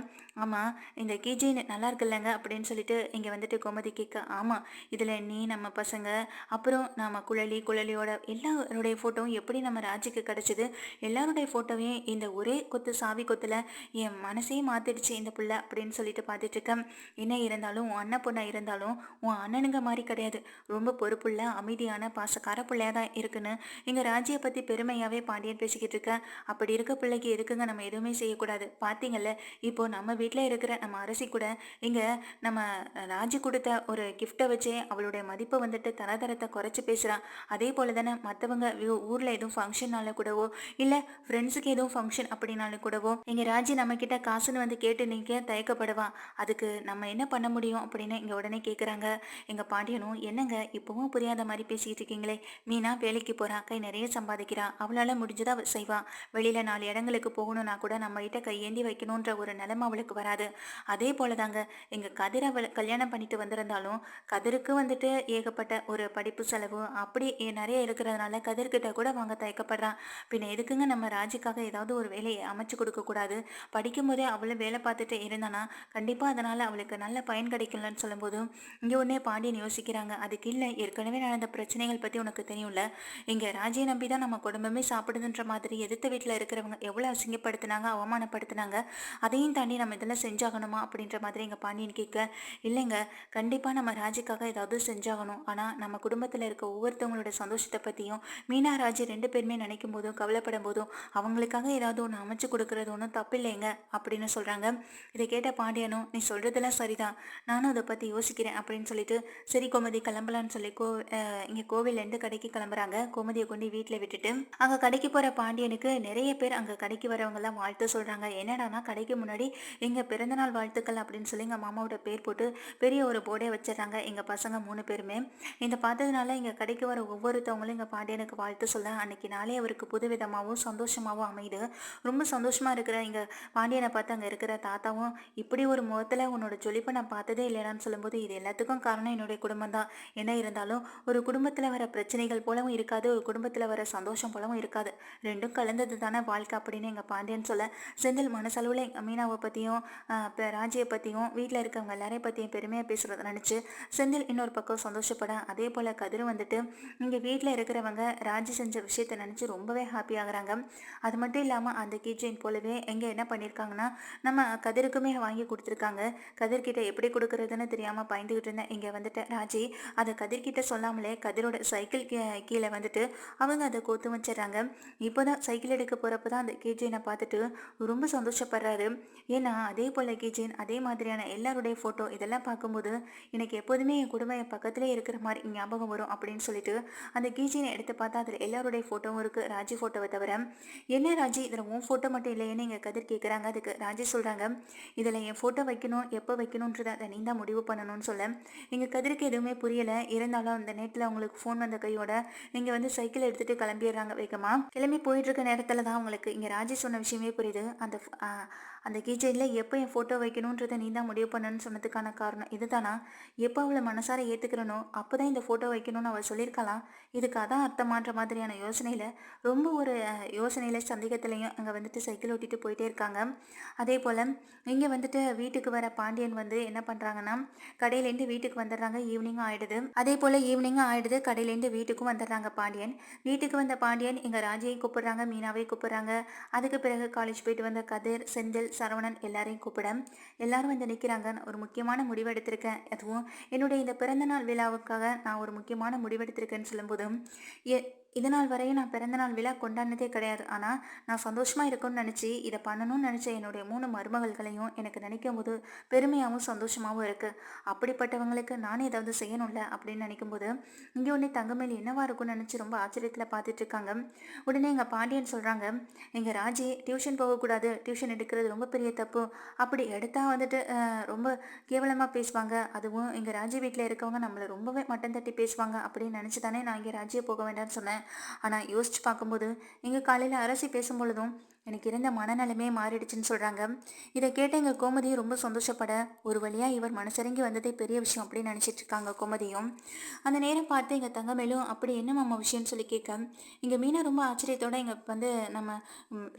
"ஆமாம் இந்த கீஜெயின் நல்லா இருக்குல்லங்க" அப்படின்னு சொல்லிட்டு இங்கே வந்துட்டு கோமதி கேட்க, "ஆமாம் இதில் நீ, நம்ம பசங்க, அப்புறம் நம்ம குழலியோட எல்லாருடைய ஃபோட்டோவும் எப்படி நம்ம ராஜிக்கு கிடச்சிது, எல்லாருடைய ஃபோட்டோவையும் இந்த ஒரே கொத்து சாவி கொத்தில் என் மனசே மாற்றிடுச்சு இந்த பிள்ளை" அப்படின்னு சொல்லிட்டு பார்த்துட்டு இருக்கேன். "என்ன இருந்தாலும் உன் அண்ணன் பொண்ணாக இருந்தாலும் உன் அண்ணனுங்க மாதிரி கிடையாது, ரொம்ப பொறுப்புள்ள அமைதியான பாசக்கார பிள்ளையாக தான் இருக்குன்னு எங்கள் ராஜியை பற்றி பெருமையாகவே பாண்டியன் பேசிக்கிட்டு இருக்க. அப்படி இருக்க பிள்ளைக்கு எதுக்குங்க நம்ம எதுவுமே செய்யக்கூடாது? பார்த்தீங்கல்ல, இப்போ நம்ம வீட்டில் இருக்கிற நம்ம அரசி கூட இங்கே நம்ம ராஜி கொடுத்த ஒரு கிஃப்ட்டை வச்சே அவளுடைய மதிப்பை வந்துட்டு தரதரத்தை குறைச்சி பேசுகிறான். அதே போல் தானே மற்றவங்க ஊரில் எதுவும் ஃபங்க்ஷன்னால கூடவோ இல்லை ஃப்ரெண்ட்ஸுக்கு எதுவும் ஃபங்க்ஷன் அப்படின்னாலும் கூடவோ எங்கள் ராஜி நம்மக்கிட்ட காசுன்னு வந்து கேட்டு நிற்க தயக்கப்படுவான். அதுக்கு நம்ம என்ன பண்ண முடியும் அப்படின்னு இங்கே உடனே கேட்குறாங்க. எங்கள் பாண்டியனும், என்னங்க இப்போவும் புரியாத மாதிரி பேசிக்கிட்டு இருக்கீங்களே, மீனா வேலைக்கு போகிறா, கை நிறைய சம்பாதிக்கிறா, அவளால் முடிஞ்சதா அவள் செய்வா. வெளியில் 4 இடங்களுக்கு போகணும்னா கூட நம்ம கிட்ட கையேந்தி வைக்கணுன்ற ஒரு நிலைமை அவளுக்கு வராது. அதே போல தாங்க எங்கள் கதிர் அவளை கல்யாணம் பண்ணிட்டு வந்திருந்தாலும் கதிருக்கு வந்துட்டு ஏகப்பட்ட ஒரு படிப்பு செலவு அப்படி நிறைய இருக்கிறதுனால கதிர்கிட்ட கூட வாங்க தயக்கப்படுறான். பின்ன எதுக்குங்க நம்ம ராஜுக்காக ஏதாவது ஒரு வேலையை அமைச்சு கொடுக்கக்கூடாது? படிக்கும் போதே அவளும் வேலை பார்த்துட்டு இருந்தானா கண்டிப்பாக அதனால் அவளுக்கு நல்ல பயன் கிடைக்கலன்னு சொல்லும்போது இங்கே உடனே பாண்டியன் யோசிக்கிறாங்க. அதுக்கு இல்லை, ஏற்கனவே நடந்த பிரச்சனைகள் பற்றி உனக்கு தெரியும்ல, இங்கே ராஜியை நம்பி தான் நம்ம குடும்பமே சாப்பிடுதுன்ற மாதிரி எதிர்த்த வீட்டில் இருக்கிறவங்க எவ்வளோ அசிங்கப்படுத்தினாங்க, அவமானப்படுத்தினாங்க. அதையும் தாண்டி நம்ம இதெல்லாம் செஞ்சாகணுமா அப்படின்ற மாதிரி எங்கள் பாண்டியன் கேட்க, இல்லைங்க கண்டிப்பாக நம்ம ராஜிக்காக ஏதாவது செஞ்சாகணும். ஆனால் நம்ம குடும்பத்தில் இருக்க ஒவ்வொருத்தவங்களோட சந்தோஷத்தை பற்றியும் மீனா ராஜி 2 பேருமே நினைக்கும் போதும் கவலைப்படும் போதும் அவங்களுக்காக ஏதாவது ஒன்று அமைச்சு கொடுக்கறது ஒன்றும் தப்பில்லைங்க அப்படின்னு சொல்கிறாங்க. இதை கேட்ட பாண்டியனும், நீ சொல்கிறதெல்லாம் சரிதான், நானும் அதை பற்றி யோசிக்கிறேன் அப்படின்னு சொல்லிட்டு சரி கோமதி கிளம்பலான்னு சொல்லி இங்கே கோவிலேருந்து கடைக்கு கிளம்புறாங்க. கோமதியை கொண்டு வீட்டில் விட்டுட்டு அங்கே கடைக்கு போகிற பாண்டியனுக்கு நிறைய பேர் அங்கே கடைக்கு வரவங்கெல்லாம் வாழ்த்து சொல்கிறாங்க. என்னடானா கடைக்கு முன்னாடி எங்கள் பிறந்தநாள் வாழ்த்துக்கள் அப்படின்னு சொல்லி எங்கள் மாமாவோட பேர் போட்டு பெரிய ஒரு போர்டே வச்சிடறாங்க. எங்கள் பசங்க 3 பேருமே இந்த பார்த்ததுனால இங்கே கடைக்கு வர ஒவ்வொருத்தவங்களும் இங்கே பாண்டியனுக்கு வாழ்த்து சொல்ல அன்னைக்கு நாளே அவருக்கு புதுவிதமாகவும் சந்தோஷமாகவும் அமையுது. ரொம்ப சந்தோஷமாக இருக்கிற இங்கே பாண்டியனை பார்த்து அங்கே இருக்கிற தாத்தாவும், இப்படி ஒரு முகத்தில் உன்னோட ஜொலிப்பை நான் பார்த்ததே இல்லைனான்னு சொல்லும்போது, இது எல்லாத்துக்கும் காரணம் என்னுடைய குடும்பம் தான். என்ன இருந்தாலும் ஒரு குடும்பத்தில் வர பிரச்சனைகள் போலவும் இருக்காது, ஒரு குடும்பத்தில் வர சந்தோஷம் போலவும் இருக்காது, ரெண்டும் கலந்தது தானே வாழ்க்கை அப்படின்னு எங்கள் பாண்டியன் சொல்ல, செந்தில் மனசளவில் எங்கள் மீனாவை பற்றியும் ராஜியை பற்றியும் வீட்டில் இருக்கவங்க எல்லாரையும் பற்றியும் பெருமையாக பேசுகிறத நினச்சி செந்தில் இன்னொரு பக்கம் சந்தோஷப்பட, அதே போல் கதிர் வந்துட்டு இங்கே வீட்டில் இருக்கிறவங்க ராஜி செஞ்ச விஷயத்தை நினச்சி ரொம்பவே ஹாப்பி ஆகுறாங்க. அது மட்டும் இல்லாமல் அந்த கீச்சைன் போலவே எங்கே என்ன பண்ணியிருக்காங்கன்னா நம்ம கதிருக்குமே வாங்கி கொடுத்துருக்காங்க. கதிர்கிட்ட எப்படி கொடுக்குறதுன்னு தெரியாமல் பயந்துக்கிட்டு இருந்தேன். இங்கே வந்துட்டு ராஜி அதை கதிர்கிட்ட சொல்லாமலே கதிரோட சைக்கிள் கீழே வந்துட்டு அவங்க அதை கோத்து வச்சிடறாங்க. இப்போ தான் சைக்கிள் எடுக்க போகிறப்ப தான் அந்த கீச்சைனை பார்த்துட்டு ரொம்ப சந்தோஷப்படுறாரு. ஏன்னா அதே போல் கீச்சைன் அதே மாதிரியான எல்லாருடைய ஃபோட்டோ இதெல்லாம் பார்க்கும்போது எனக்கு எப்போதுமே என் குடும்பம் என் பக்கத்துலேயே இருக்கிற மாதிரி ஞாபகம் வரும் அப்படின்னு சொல்லிட்டு அந்த கீச்சைனை எடுத்து பார்த்தா அதில் எல்லாருடைய ஃபோட்டோவும் இருக்குது, ராஜி ஃபோட்டோவை தவிர. என்ன ராஜி இதில் உன் ஃபோட்டோ மட்டும் இல்லையேன்னு எங்கள் கதிர் கேட்குறாங்க. அதுக்கு ராஜி சொல்கிறாங்க, இதில் என் ஃபோட்டோ வைக்கணும் எப்போ வைக்கணுன்றதை அதை நீ தான் முடிவு பண்ணணும்னு சொல்ல எங்கள் கதிருக்கு எதுவுமே புரியலை. இருந்தாலும் அந்த நேரத்தில் அவங்களுக்கு ஃபோன் வந்த கையோட இங்கே வந்து சைக்கிள் எடுத்துகிட்டு கிளம்பிடுறாங்க. வேகமாக கிளம்பி போயிட்டுருக்க நேரத்தில் தான் அவங்களுக்கு இங்கே ராஜி சொன்ன விஷயமே புரியுது. அந்த கீச்சைனில் எப்போ என் ஃபோட்டோ வைக்கணுன்றதை நீ தான் முடிவு பண்ணணும்னு சொன்னதுக்கான காரணம் இதுதானா? எப்போ அவளை மனசார ஏற்றுக்கிறனோ அப்போ தான் இந்த ஃபோட்டோ வைக்கணும்னு அவள் சொல்லியிருக்கலாம். இதுக்கு அதான் அர்த்தமான்ற மாதிரியான யோசனையில் ரொம்ப ஒரு யோசனையில் சந்தேகத்துலையும் அங்கே வந்துட்டு சைக்கிள் ஓட்டிட்டு போயிட்டே இருக்காங்க. அதே போல் இங்கே வந்துட்டு வீட்டுக்கு வர பாண்டியன் வந்து என்ன பண்ணுறாங்கன்னா கடையிலேருந்து வீட்டுக்கு வந்துடுறாங்க. ஈவினிங்கும் ஆகிடுது. அதே போல் ஈவினிங்கும் ஆகிடுது, கடையிலேருந்து வீட்டுக்கும் வந்துடுறாங்க பாண்டியன். வீட்டுக்கு வந்த பாண்டியன் எங்கள் ராஜியை கூப்பிடுறாங்க, மீனாவை கூப்பிடுறாங்க. அதுக்கு பிறகு காலேஜ் போயிட்டு வந்த கதிர், செந்தில், சரவணன் எல்லாரையும் கூப்பிட எல்லாரும் வந்து நிற்கிறாங்க. ஒரு முக்கியமான முடிவு எடுத்திருக்கேன், அதுவும் என்னுடைய இந்த பிறந்தநாள் விழாவுக்காக நான் ஒரு முக்கியமான முடிவெடுத்திருக்கேன்னு சொல்லும்போது, இதனால் வரையும் நான் பிறந்தநாள் விழா கொண்டாடினதே கிடையாது. ஆனால் நான் சந்தோஷமாக இருக்கும்னு நினச்சி இதை பண்ணணும்னு நினச்ச என்னுடைய 3 மருமகள்களையும் எனக்கு நினைக்கும் போது பெருமையாகவும் சந்தோஷமாகவும் இருக்குது. அப்படிப்பட்டவங்களுக்கு நானே ஏதாவது செய்யணும்ல அப்படின்னு நினைக்கும்போது இங்கே உடனே தங்கமேல் என்னவா இருக்கும்னு நினச்சி ரொம்ப ஆச்சரியத்தில் பார்த்துட்டு இருக்காங்க. உடனே எங்கள் பாண்டியன் சொல்கிறாங்க, எங்கள் ராஜி டியூஷன் போகக்கூடாது, டியூஷன் எடுக்கிறது ரொம்ப பெரிய தப்பு, அப்படி எடுத்தால் வந்துட்டு ரொம்ப கேவலமாக பேசுவாங்க, அதுவும் எங்கள் ராஜி வீட்டில் இருக்கவங்க நம்மளை ரொம்பவே மட்டம் தட்டி பேசுவாங்க அப்படின்னு நினச்சி தானே நான் இங்கே ராஜியை போக வேண்டாம்னு சொன்னேன். ஆனால் யோசிச்சு பார்க்கும்போது இங்கே காலையில் அரசி பேசும்பொழுதும் எனக்கு இருந்த மனநலமே மாறிடுச்சுன்னு சொல்கிறாங்க. இதை கேட்ட எங்கள் கோமதியும் ரொம்ப சந்தோஷப்பட, ஒரு வழியாக இவர் மனசிறங்கி வந்ததே பெரிய விஷயம் அப்படின்னு நினச்சிட்டு இருக்காங்க கோமதியும். அந்த நேரம் பார்த்து எங்கள் தங்கமேலும் அப்படி என்ன மாமா விஷயம்னு சொல்லி கேட்க, இங்கே மீனா ரொம்ப ஆச்சரியத்தோடு இங்கே வந்து நம்ம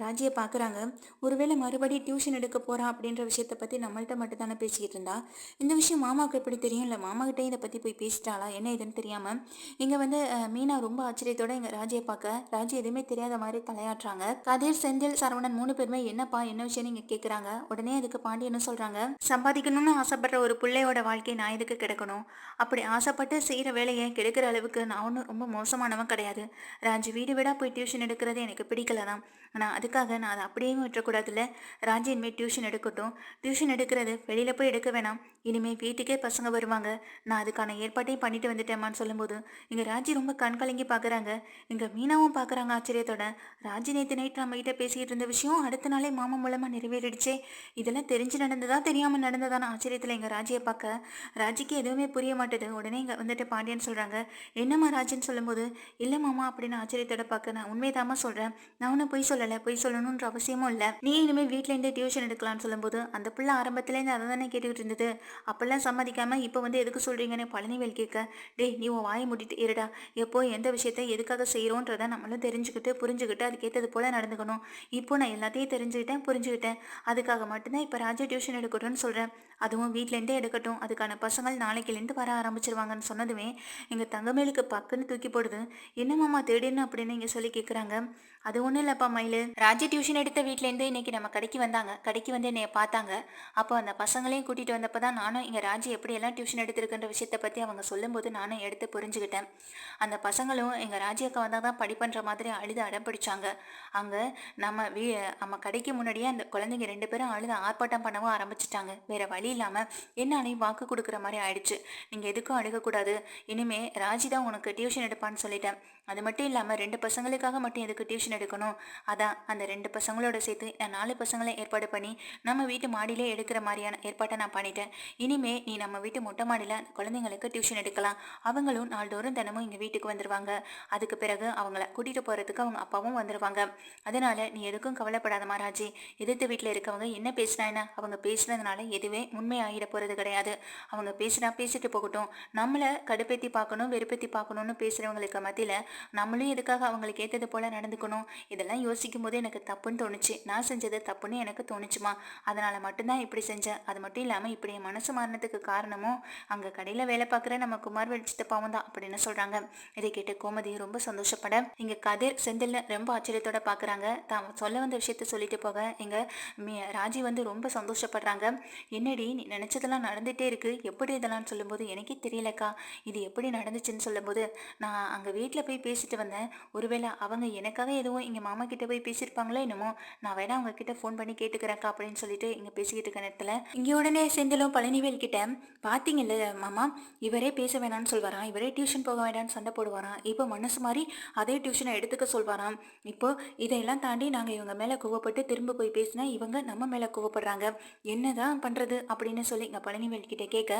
ராஜியை பார்க்குறாங்க. ஒருவேளை மறுபடியும் டியூஷன் எடுக்க போகிறா அப்படின்ற விஷயத்தை பற்றி நம்மள்கிட்ட மட்டும் தானே பேசிக்கிட்டு இருந்தா, இந்த விஷயம் மாமாவுக்கு எப்படி தெரியும்? இல்லை மாமாக்கிட்டே இதை பற்றி போய் பேசிட்டாளா என்ன இதுன்னு தெரியாமல் இங்கே வந்து மீனா ரொம்ப ஆச்சரியத்தோடு எங்கள் ராஜியை பார்க்க, ராஜி எதுவுமே தெரியாத மாதிரி தலையாட்டுறாங்க. கதிர், செந்தில், சரவணன் 3 பேருமே என்னப்பா என்ன விஷயம் நீங்க கேக்குறாங்க. உடனே அதுக்கு பாண்டி என்ன சொல்றாங்க, சம்பாதிக்கணும்னு ஆசைப்படுற ஒரு பிள்ளையோட வாழ்க்கை நான் எதுக்கு கெடுக்கணும்? அப்படி ஆசைப்பட்டு செய்யற வேலையை கெடுக்கிற அளவுக்கு நான் ஒன்றும் ரொம்ப மோசமானவன் கிடையாது. ராஜி வீடு வீடா போய் டியூஷன் எடுக்கிறது எனக்கு பிடிக்கல தான். ஆனா அதுக்காக நான் அதை அப்படியே விட்டுறக்கூடாதுல்ல. ராஜி இனிமேல் டியூஷன் எடுக்கட்டும். டியூஷன் எடுக்கிறது வெளியில போய் எடுக்க வேணாம். இனிமே வீட்டுக்கே பசங்க வருவாங்க. நான் அதுக்கான ஏற்பாட்டையும் பண்ணிட்டு வந்துட்டேம்மான்னு சொல்லும்போது இங்க ராஜி ரொம்ப கண் கலங்கி பாக்குறாங்க. இங்க மீனாவும் பாக்குறாங்க ஆச்சரியத்தோட. ராஜி நேத்து நைட் நம்ம கிட்ட பேசிக்கிட்டு இருந்த விஷயம் அடுத்த நாளே மாமா மூலமா நிறைவேறிடுச்சே. இதெல்லாம் தெரிஞ்சு நடந்ததா தெரியாம நடந்ததான ஆச்சரியத்துல எங்க ராஜியை பார்க்க ராஜிக்கு எதுவுமே புரிய மாட்டேது. உடனே இங்க வந்துட்டு பாண்டியன் சொல்றாங்க, என்னம்மா ராஜின்னு சொல்லும்போது, இல்ல மாமா அப்படின்னு ஆச்சரியத்தோட பார்க்க, நான் உண்மைதாம்மா சொல்றேன். நான் ஒன்றும் பொய் சொல்லலை, பொய் சொல்லணுன்ற அவசியமும் இல்லை. நீ இனிமேல் வீட்ல இருந்தே டியூஷன் எடுக்கலாம்னு சொல்லும்போது அந்த பிள்ளை ஆரம்பத்துலேருந்து அதை தானே கேட்டுக்கிட்டு இருந்தது. அப்பெல்லாம் சம்மதிக்காம இப்போ வந்து எதுக்கு சொல்றீங்கன்னு பழனிவேல் கேட்க, டேய் நீ உன் வாயை மூடிட்டு இருடா. எப்போ எந்த விஷயத்த எதுக்காக செய்கிறோன்றதை நம்மளும் தெரிஞ்சுக்கிட்டு புரிஞ்சுக்கிட்டு அதுக்கேற்றது போல நடந்துக்கணும். இப்போ நான் எல்லாத்தையும் தெரிஞ்சுக்கிட்டேன் புரிஞ்சுக்கிட்டேன். அதுக்காக மட்டும்தான் இப்போ ராஜா டியூஷன் எடுக்கட்டும்னு சொல்கிறேன். அதுவும் வீட்டிலேருந்தே எடுக்கட்டும். அதுக்கான பசங்கள் நாளைக்குலேருந்து வர ஆரம்பிச்சிருவாங்கன்னு சொன்னதுமே எங்கள் தங்கமேலுக்கு பக்குன்னு தூக்கி போடுது. என்ன மாமா திடீர்னு அப்படின்னு இங்கே சொல்லி கேட்குறாங்க. அது ஒன்றும் இல்லைப்பா மயிலு. ராஜி டியூஷன் எடுத்த வீட்டிலேருந்து இன்னைக்கு நம்ம கடைக்கு வந்தாங்க. கடைக்கு வந்து என்னைய பார்த்தாங்க. அப்போ அந்த பசங்களையும் கூட்டிகிட்டு வந்தப்போ தான் நானும் இங்கே ராஜி எப்படியெல்லாம் டியூஷன் எடுத்திருக்குன்ற விஷயத்தை பற்றி அவங்க சொல்லும்போது நானும் எடுத்து புரிஞ்சுக்கிட்டேன். அந்த பசங்களும் எங்கள் ராஜி அக்கா வந்தால் தான் படிப்புன்ற மாதிரி அழுது அடம் பிடிச்சாங்க. அங்கே நம்ம கடைக்கு முன்னாடியே அந்த குழந்தைங்க 2 பேரும் அழுது ஆர்ப்பாட்டம் பண்ணவும் ஆரம்பிச்சிட்டாங்க. வேற வழி இல்லாமல் என்னாலையும் வாக்கு கொடுக்குற மாதிரி ஆயிடுச்சு. நீங்கள் எதுக்கும் அழுகக்கூடாது. இனிமே ராஜி தான் உனக்கு டியூஷன் எடுப்பான்னு சொல்லிட்டேன். அது மட்டும் இல்லாமல் 2 பசங்களுக்காக மட்டும் எதுக்கு டியூஷன் எடுக்கணும். அதான் அந்த 2 பசங்களோட சேர்த்து நான் 4 பசங்களை ஏற்பாடு பண்ணி நம்ம வீட்டு மாடியிலே எடுக்கிற மாதிரியான ஏற்பாட்டை நான் பண்ணிட்டேன். இனிமே நீ நம்ம வீட்டு மொட்டை மாடியில் அந்த குழந்தைங்களுக்கு டியூஷன் எடுக்கலாம். அவங்களும் நாள்தோறும் தினமும் இங்கே வீட்டுக்கு வந்துடுவாங்க. அதுக்கு பிறகு அவங்கள கூட்டிகிட்டு போகிறதுக்கு அவங்க அப்பாவும் வந்துடுவாங்க. அதனால நீ எதுக்கும் கவலைப்படாத ராஜி. எதிர்த்து வீட்டில் இருக்கவங்க என்ன பேசினா என்ன, அவங்க பேசுனதுனால எதுவே உண்மை ஆகிட போகிறது கிடையாது. அவங்க பேசிட்டு போகட்டும். நம்மளை கடுப்பேற்றி பார்க்கணும் வெறுப்பேற்றி பார்க்கணும்னு பேசுகிறவங்களுக்கு மத்தியில் நம்மளும் எதுக்காக அவங்களுக்கு ஏற்றது போல நடந்துக்கணும். இதெல்லாம் யோசிக்கும் போது எனக்கு தப்புன்னு தோணுச்சு. நான் செஞ்சது தப்புன்னு எனக்கு தோணுச்சுமா. அதனால மட்டும்தான் இப்படி செஞ்சேன். அது மட்டும் இல்லாமல் இப்படி என் மனசு மாறினதுக்கு காரணமும் அங்கே கடையில் வேலை பார்க்குற நம்ம குமார் சித்தப்பாவும் தான் அப்படின்னு சொல்கிறாங்க. இதை கேட்டு கோமதி ரொம்ப சந்தோஷப்பட இங்கே கதிர் செந்தில் ரொம்ப ஆச்சரியத்தோட பார்க்குறாங்க. தான் சொல்ல வந்த விஷயத்த சொல்லிட்டு போக எங்கள் ராஜி வந்து ரொம்ப சந்தோஷப்படுறாங்க. என்னடி நீ நினச்சதெல்லாம் நடந்துகிட்டே இருக்கு, எப்படி இதெல்லாம் சொல்லும்போது எனக்கே தெரியலக்கா இது எப்படி நடந்துச்சுன்னு சொல்லும்போது, நான் அங்கே வீட்டில் போய் பேசிட்டு வந்தேன். ஒருவேளை அவங்க எனக்காக எதுவும் எங்கள் மாமா கிட்ட போய் பேசியிருப்பாங்களோ என்னமோ. நான் வேணா அவங்க கிட்ட ஃபோன் பண்ணி கேட்டுக்கிறேன்க்கா அப்படின்னு சொல்லிட்டு இங்கே பேசிக்கிட்டு இருக்க நேரத்தில் இங்கே உடனே செந்திலும் பழனிவேல் கிட்ட, பார்த்தீங்கல்ல மாமா, இவரே பேச வேணான்னு சொல்வாராம், இவரே டியூஷன் போக வேண்டாம்னு சண்டை போடுவாராம். இப்போ மனசு மாதிரி அதே டியூஷனை எடுத்துக்க சொல்வாராம். இப்போ இதையெல்லாம் தாண்டி நாங்கள் இவங்க மேலே கோவப்பட்டு திரும்ப போய் பேசினா இவங்க நம்ம மேலே கோவப்படுறாங்க. என்னதான் பண்ணுறது அப்படின்னு சொல்லி இங்கே பழனிவேல் கிட்ட கேட்க,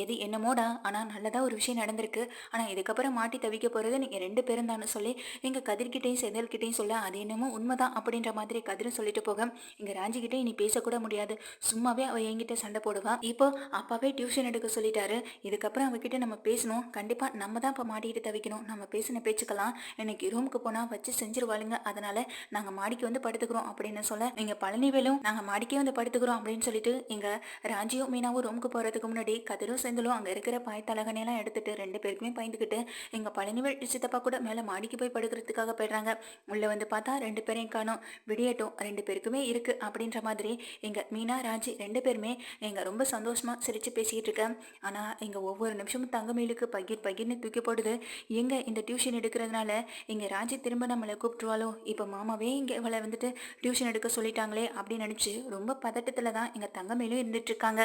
எது என்னமோடா, ஆனால் நல்லதாக ஒரு விஷயம் நடந்திருக்கு. ஆனால் இதுக்கப்புறம் மாட்டி தவிக்க போகிறது நீங்கள் 2 பேரும் தானே சொல்லி எங்கள் கதிர்கிட்டையும் செந்தில்கிட்டையும் சொல்ல, அது என்னமோ உண்மைதான் அப்படின்ற மாதிரி கதிரும் சொல்லிட்டு போக, இங்கே ராஞ்சிக்கிட்டே இனி பேசக்கூட முடியாது. சும்மாவே அவள் என்கிட்ட சண்டை போடுவா. இப்போ அப்பாவே டியூஷன் எடுக்க சொல்லிட்டாரு. இதுக்கப்புறம் அவகிட்ட நம்ம பேசணும். கண்டிப்பாக நம்ம தான் இப்போ மாட்டிக்கிட்டு தவிக்கணும். நம்ம பேசின பேச்சுக்கலாம் இன்னைக்கு ரூமுக்கு போனால் வச்சு செஞ்சிருவாளுங்க. அதனால நாங்கள் மாடிக்கு வந்து படுத்துக்கிறோம் அப்படின்னு சொல்ல, நீங்கள் பழனிவேலும் நாங்கள் மாடிக்கே வந்து படுத்துக்கிறோம் அப்படின்னு சொல்லிட்டு எங்கள் ராஜியும் மீனாவும் ரூமுக்கு போகிறதுக்கு முன்னாடி கதிரும் செந்திலும் அங்கே இருக்கிற பாய்த்தலகனையெல்லாம் எடுத்துட்டு 2 பேருக்குமே பயந்துக்கிட்டு எங்கள் பழனிவேல் சித்தப்பா கூட மேலே மாடிக்கு போய் படுக்கிறதுக்காக போயிடுறாங்க. உள்ளே வந்து பார்த்தா 2 பேரையும் காணோம். விடியட்டும் 2 பேருக்குமே இருக்கு அப்படின்ற மாதிரி எங்கள் மீனா ராஜி 2 பேருமே எங்கள் ரொம்ப சந்தோஷமாக சிரித்து பேசிக்கிட்டு இருக்கேன். ஆனால் எங்கள் ஒவ்வொரு நிமிஷமும் தங்கமேலுக்கு பகிர்னு தூக்கி போடுது. எங்கே இந்த டியூஷன் எடுக்கிறதுனால எங்கள் ராஜி திரும்ப நம்மளை கூப்பிட்டுருவாளோ, இப்போ மாமாவே இங்கே இவளை வந்துட்டு டியூஷன் எடுக்க சொல்லிட்டாங்களே அப்படின்னு நினச்சி ரொம்ப பதட்டத்தில் தான் எங்கள் தங்கமேலும் இருந்துட்டு இருக்காங்க.